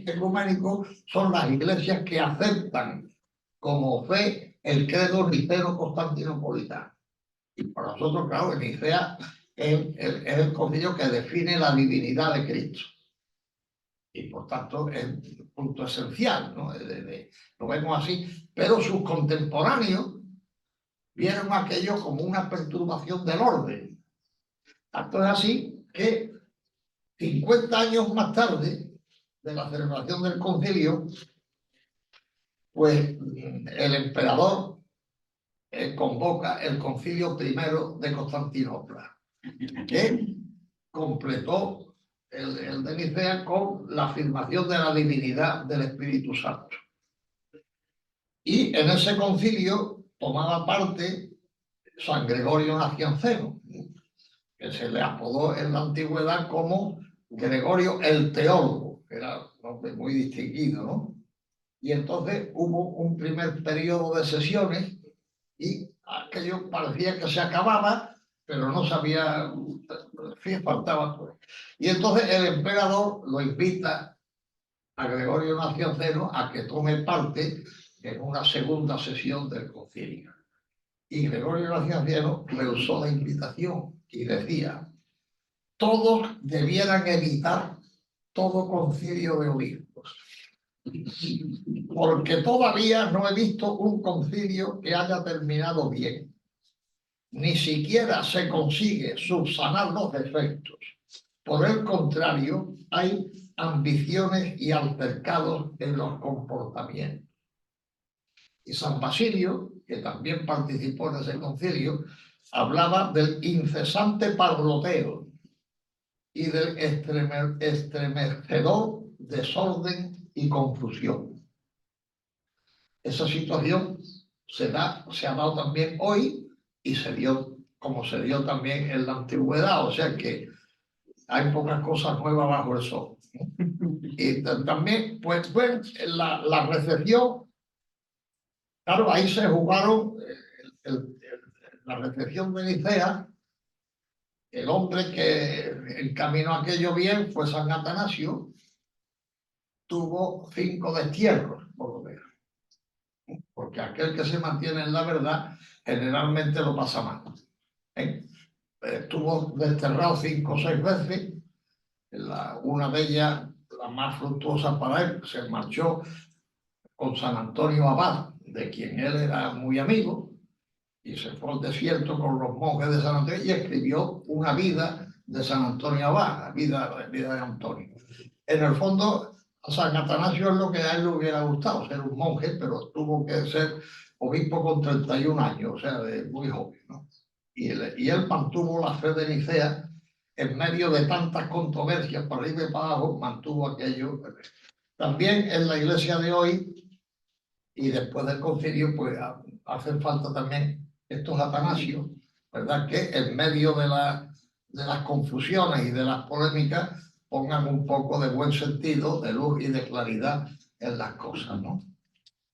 S2: ecuménico son las iglesias que aceptan como fe el credo niceno-constantinopolitano. Y para nosotros, claro, en Nicea es el concilio que define la divinidad de Cristo. Y por tanto es un punto esencial, ¿no? Lo vemos así. Pero sus contemporáneos vieron aquello como una perturbación del orden. Tanto es así que 50 años más tarde de la celebración del concilio, pues el emperador convoca el concilio primero de Constantinopla, que completó el de Nicea con la afirmación de la divinidad del Espíritu Santo. Y en ese concilio tomaba parte San Gregorio Nacianceno, que se le apodó en la antigüedad como Gregorio el Teólogo, que era un hombre muy distinguido, ¿no? Y entonces hubo un primer periodo de sesiones y aquello parecía que se acababa, pero no sabía, sí, faltaba todo. Y entonces el emperador lo invita a Gregorio Nacianceno a que tome parte en una segunda sesión del concilio. Y Gregorio Nacianceno rehusó la invitación y decía: todos debieran evitar todo concilio de obispos, porque todavía no he visto un concilio que haya terminado bien. Ni siquiera se consigue subsanar los defectos. Por el contrario, hay ambiciones y altercados en los comportamientos. Y San Basilio, que también participó en ese concilio, hablaba del incesante parloteo y del estremecedor desorden y confusión. Esa situación se ha dado también hoy y se dio como se dio también en la antigüedad, o sea que hay pocas cosas nuevas bajo el sol. Y también, pues, bueno, la recepción, claro, ahí se jugaron la recepción de Nicea. El hombre que encaminó aquello bien fue San Atanasio. Tuvo 5 destierros, por lo menos. Porque aquel que se mantiene en la verdad generalmente lo pasa mal. Estuvo desterrado 5 o 6 veces. Una de ellas, la más fructuosa para él, se marchó con San Antonio Abad, de quien él era muy amigo, y se fue al desierto con los monjes de San Antonio y escribió una vida de San Antonio Abad, la vida de Antonio. En el fondo, a San Atanasio es lo que a él le hubiera gustado, ser un monje, pero tuvo que ser obispo con 31 años, o sea, muy joven, ¿no? Y él mantuvo la fe de Nicea en medio de tantas controversias para arriba y para abajo, mantuvo aquello. También en la iglesia de hoy, y después del concilio, pues hacen falta también estos atanasios, ¿verdad? Que en medio de las confusiones y de las polémicas pongan un poco de buen sentido, de luz y de claridad en las cosas, ¿no?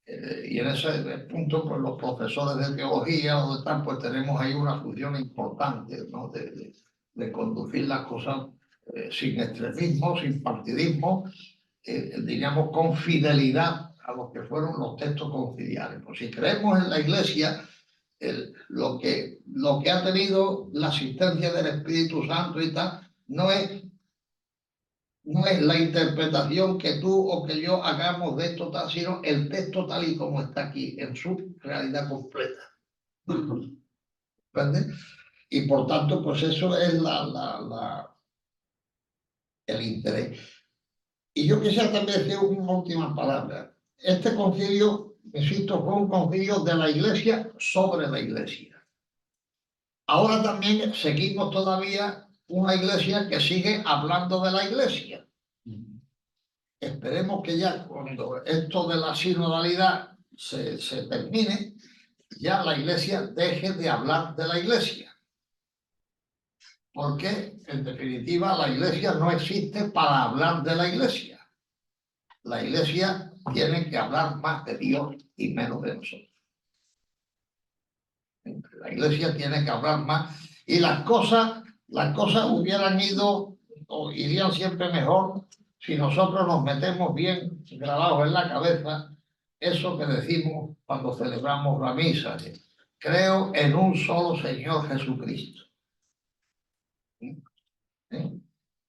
S2: Y en ese punto, pues los profesores de teología o de tal, pues tenemos ahí una función importante, ¿no? De conducir las cosas sin extremismo, sin partidismo, digamos, con fidelidad a lo que fueron los textos conciliares. Pues si creemos en la Iglesia, lo que ha tenido la asistencia del Espíritu Santo y tal, no es la interpretación que tú o que yo hagamos de esto tal, sino el texto tal y como está aquí, en su realidad completa. ¿Entiendes? Y por tanto, pues eso es el interés. Y yo quisiera también decir una última palabra. Este concilio, insisto, fue un concilio de la Iglesia sobre la Iglesia. Ahora también seguimos todavía una Iglesia que sigue hablando de la Iglesia. Esperemos que ya cuando esto de la sinodalidad se termine, ya la Iglesia deje de hablar de la Iglesia. Porque, en definitiva, la Iglesia no existe para hablar de la Iglesia. La Iglesia tiene que hablar más de Dios y menos de nosotros. La Iglesia tiene que hablar más y las cosas hubieran ido o irían siempre mejor si nosotros nos metemos bien grabados en la cabeza eso que decimos cuando celebramos la misa. Creo en un solo Señor Jesucristo.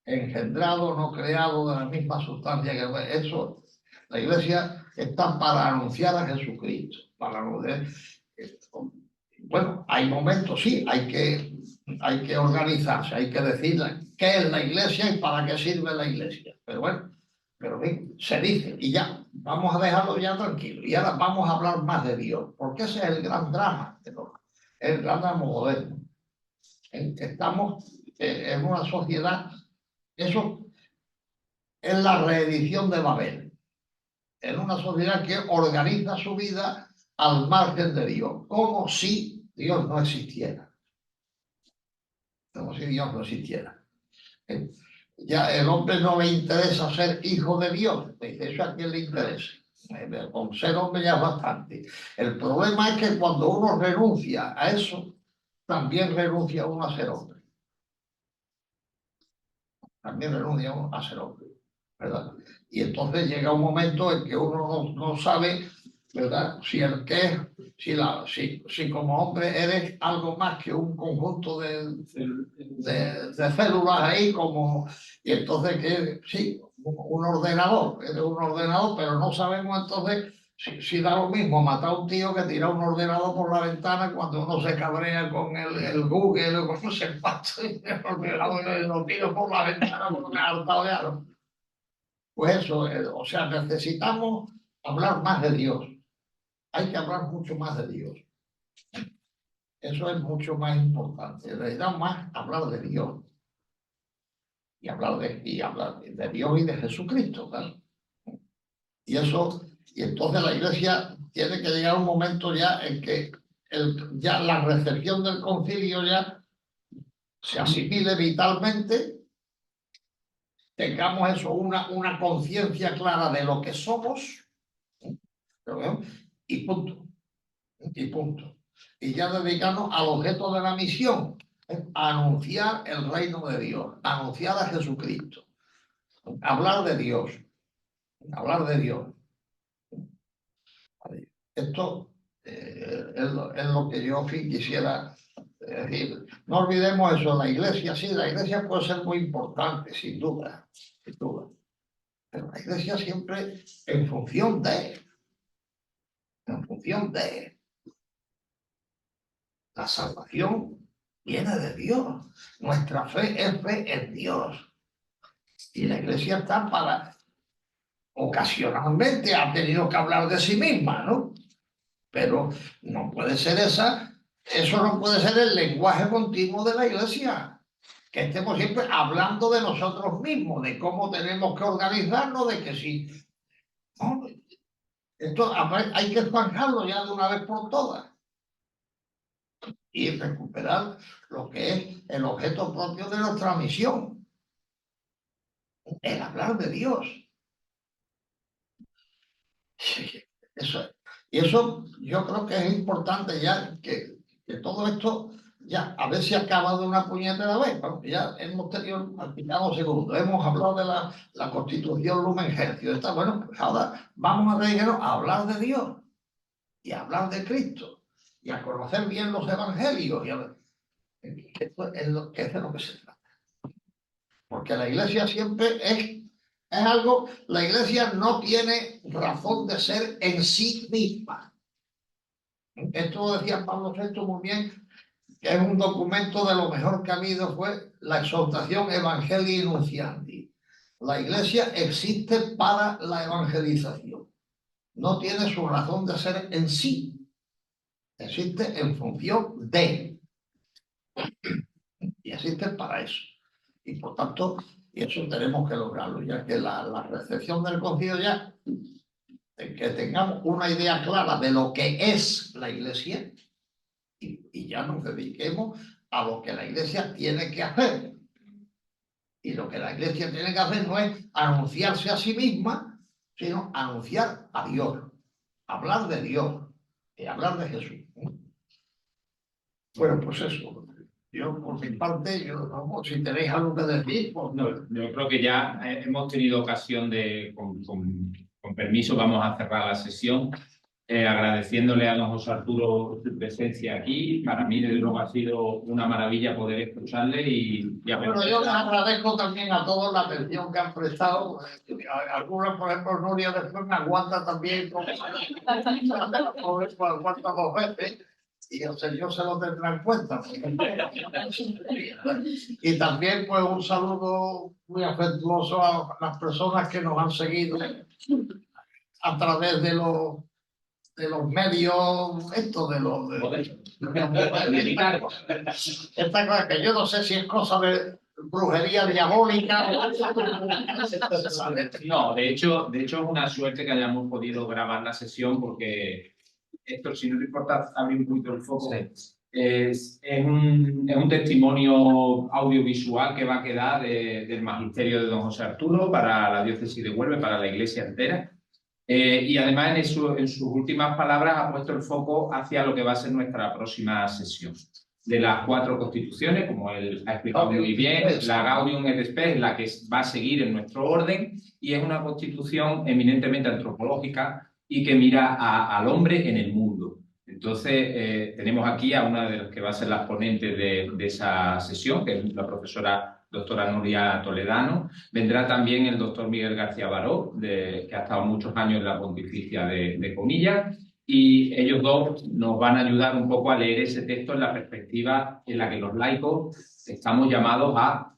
S2: Engendrado, no creado, de la misma sustancia que eso. La Iglesia está para anunciar a Jesucristo, para anunciar. Bueno, hay momentos, sí, hay que organizarse, hay que decir qué es la Iglesia y para qué sirve la Iglesia. Pero bueno, bien, se dice y ya, vamos a dejarlo ya tranquilo. Y ahora vamos a hablar más de Dios, porque ese es el gran drama, el gran drama moderno. Estamos en una sociedad, eso es la reedición de Babel, en una sociedad que organiza su vida al margen de Dios, como si Dios no existiera. como si Dios no existiera. Ya el hombre no le interesa ser hijo de Dios, dice, eso a quién le interesa. Con ser hombre ya es bastante. El problema es que cuando uno renuncia a eso, también renuncia uno a ser hombre. También renuncia uno a ser hombre, ¿verdad? Y entonces llega un momento en que uno no sabe, ¿verdad? Si el que si como hombre eres algo más que un conjunto de células ahí, y entonces que sí, un ordenador, eres un ordenador, pero no sabemos entonces si da lo mismo matar a un tío que tirar un ordenador por la ventana cuando uno se cabrea con el Google o con no sé cuánto, y el ordenador lo tira por la ventana porque ha hartado de algo. Pues eso, o sea, necesitamos hablar más de Dios. Hay que hablar mucho más de Dios. Eso es mucho más importante. Necesitamos más hablar de Dios. Y hablar de Dios y de Jesucristo, ¿verdad? Y entonces la Iglesia tiene que llegar a un momento ya en que ya la recepción del concilio ya se asimile vitalmente, tengamos eso, una conciencia clara de lo que somos, ¿no? Y punto. Y punto. Y ya dedicarnos al objeto de la misión, a anunciar el reino de Dios, a anunciar a Jesucristo, hablar de Dios, hablar de Dios. Esto es lo que yo quisiera decir. No olvidemos eso, la Iglesia, sí, la Iglesia puede ser muy importante, sin duda, sin duda. Pero la Iglesia siempre en función de la salvación viene de Dios. Nuestra fe es fe en Dios. Y la Iglesia está ocasionalmente ha tenido que hablar de sí misma, ¿no? Pero no puede ser eso no puede ser el lenguaje continuo de la Iglesia. Que estemos siempre hablando de nosotros mismos, de cómo tenemos que organizarnos, de que sí. ¿No? Esto hay que zanjarlo ya de una vez por todas y recuperar lo que es el objeto propio de nuestra misión, el hablar de Dios. Y eso yo creo que es importante ya que todo esto ya a ver si acaba de una puñetera vez, porque ya hemos tenido al final segundo, hemos hablado de la Constitución Lumen Gentium. Bueno, pues ahora vamos a dedicarnos a hablar de Dios y a hablar de Cristo y a conocer bien los evangelios. Esto es de lo que se trata. Porque la Iglesia siempre es algo, la Iglesia no tiene razón de ser en sí misma. Esto lo decía Pablo VI muy bien, que es un documento de lo mejor que ha habido, fue la exhortación Evangelii Nunciandi. La Iglesia existe para la evangelización. No tiene su razón de ser en sí. Existe en función de. Y existe para eso. Y por tanto, y eso tenemos que lograrlo, ya que la recepción del concilio ya, que tengamos una idea clara de lo que es la Iglesia y ya nos dediquemos a lo que la Iglesia tiene que hacer. Y lo que la Iglesia tiene que hacer no es anunciarse a sí misma, sino anunciar a Dios, hablar de Dios y hablar de Jesús. Bueno, pues eso. Yo, por mi parte, si tenéis algo que decir, pues...
S1: No, yo creo que ya hemos tenido ocasión de, con permiso, vamos a cerrar la sesión. Agradeciéndole a don José Arturo su presencia aquí. Para mí, desde luego, ha sido una maravilla poder escucharle y
S2: bueno, yo les agradezco también a todos la atención que han prestado. Algunos, por ejemplo, Nuria después me aguanta también, aguanta 2 veces. Y el Señor se lo tendrá en cuenta. Y también, pues, un saludo muy afectuoso a las personas que nos han seguido a través de los medios, esta cosa que yo no sé si es cosa de brujería diabólica.
S1: No, de hecho es una suerte que hayamos podido grabar la sesión porque, Héctor, si no te importa abrir un poquito el foco, Es un testimonio audiovisual que va a quedar del magisterio de don José Arturo para la diócesis de Huelva, para la iglesia entera. Y además en sus últimas palabras ha puesto el foco hacia lo que va a ser nuestra próxima sesión. De las 4 constituciones, como él ha explicado muy bien, la Gaudium et Spes es la que va a seguir en nuestro orden y es una constitución eminentemente antropológica y que mira al hombre en el mundo. Entonces, tenemos aquí a una de las que va a ser las ponentes de esa sesión, que es la profesora doctora Nuria Toledano. Vendrá también el doctor Miguel García Baró, que ha estado muchos años en la Pontificia de Comillas, y ellos dos nos van a ayudar un poco a leer ese texto en la perspectiva en la que los laicos estamos llamados a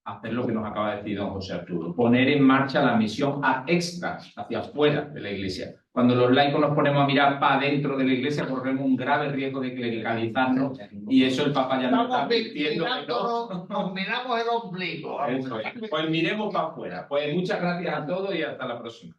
S1: hacer lo que nos acaba de decir don José Arturo, poner en marcha la misión ad extra, hacia afuera de la Iglesia. Cuando los laicos nos ponemos a mirar para dentro de la Iglesia, corremos un grave riesgo de clericalizarnos, y eso el Papa ya nos está advirtiendo que no.
S2: Nos miramos el ombligo.
S1: Eso es. Pues miremos para afuera. Pues muchas gracias a todos y hasta la próxima.